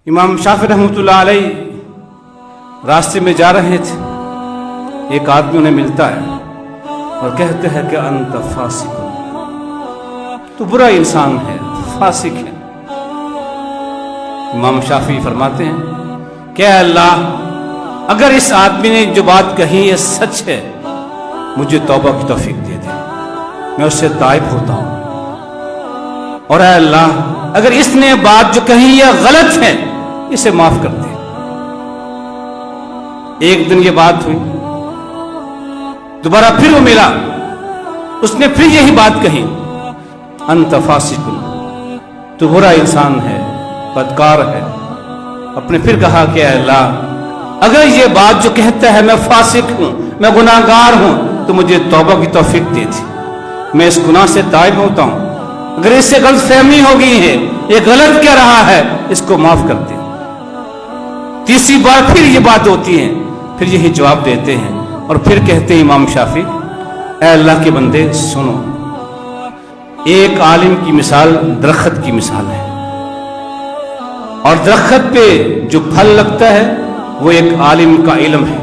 इमाम शाफी रहमतुल्लाह अलैह रास्ते में जा रहे थे, एक आदमी उन्हें मिलता है और कहते हैं कि अंत फासिक, तो बुरा इंसान है, फासिक है। इमाम शाफी फरमाते हैं कि अल्लाह, अगर इस आदमी ने जो बात कही ये सच है, मुझे तौबा की तौफीक दे दे, मैं उससे ताइब होता हूं। और अल्लाह, अगर इसने बात जो कही ये गलत है, इसे माफ कर दे। एक दिन ये बात हुई, दोबारा फिर वो मिला, उसने फिर यही बात कही, अंत फासिकुन, तो बुरा इंसान है, बदकार है। अपने फिर कहा कि अल्लाह, अगर ये बात जो कहता है मैं फासिक हूं, मैं गुनाहगार हूं, तो मुझे तौबा की तौफीक दे दी, मैं इस गुनाह से ताइब होता हूं। अगर इससे गलत फहमी हो गई है, ये गलत कह रहा है, इसको माफ कर दे। तीसरी बार फिर ये बात होती है, फिर यही जवाब देते हैं और फिर कहते हैं इमाम शाफी, ऐ अल्लाह के बंदे सुनो, एक आलिम की मिसाल दरख्त की मिसाल है, और दरख्त पे जो फल लगता है वो एक आलिम का इल्म है।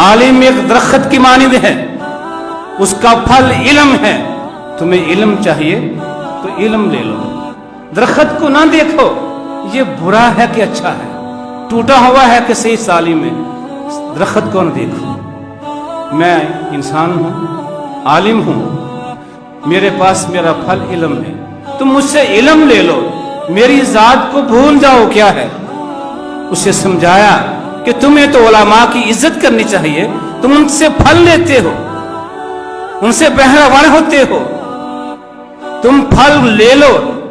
आलिम एक दरख्त की मानिंद है, उसका फल इल्म है। तुम्हें इल्म चाहिए तो इल्म ले लो, दरख्त को ना देखो ये बुरा है कि अच्छा है, टूटा हुआ है कि सही सालिम है, दरख्त को ना देखो। मैं इंसान हूं, आलिम हूं, मेरे पास मेरा फल इल्म है, तुम मुझसे इल्म ले लो, मेरी जात को भूल जाओ क्या है। उसे समझाया कि तुम्हें तो उलमा की इज्जत करनी चाहिए, तुम उनसे फल लेते हो, उनसे बहरावान होते हो, तुम फल ले लो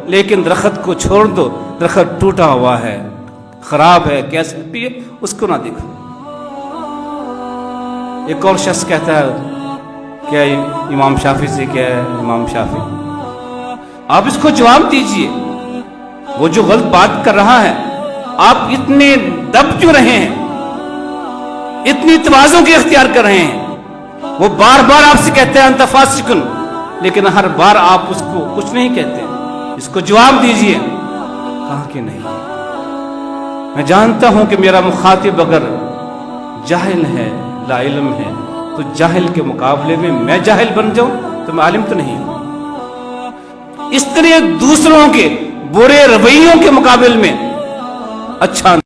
लेकिन दरख्त को छोड़ दो, दरख्त टूटा हुआ है, खराब है, कैसे पिए, उसको ना देखो। एक और शख्स कहता है क्या इमाम शाफी से, क्या है इमाम शाफी, आप इसको जवाब दीजिए, वो जो गलत बात कर रहा है, आप इतने दब क्यों रहे हैं, इतनी तवाज़ुन के इख्तियार कर रहे हैं। वो बार बार आपसे कहते हैं अंत फासिकुन, लेकिन हर बार आप उसको कुछ नहीं कहते, इसको जवाब दीजिए। कहा कि नहीं, मैं जानता हूं कि मेरा मुखातिब अगर जाहिल है, ला इल्म है, तो जाहिल के मुकाबले में मैं जाहिल बन जाऊं तो मैं आलिम तो नहीं हूं। इस तरह दूसरों के बुरे रवैयों के मुकाबले में अच्छा